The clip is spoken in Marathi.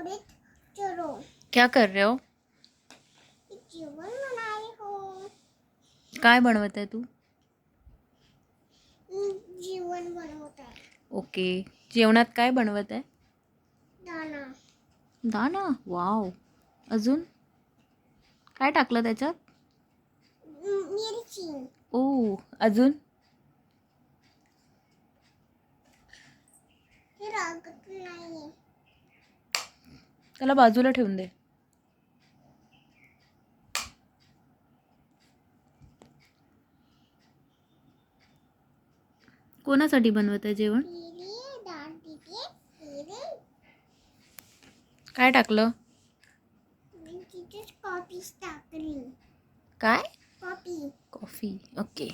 घोड़े चढ़ो। क्या कर रहे हो? जेवण बना रही हो। काय बनवत आहे तू? जेवण बनवत आहे। ओके. जेवणात काय बनवत आहे? दाना। दाणा. वाव. अजून काय टाकलं त्याच्यात? मिरची। ओ. अजून? हे लागत नाहीये। त्याला बाजूला ठेवून दे. कोणासाठी बनवत आहे जेवण? डाळ तिथे काय टाकलं? तिथेच कॉफी टाकली। काय? कॉफी। कॉफी. ओके.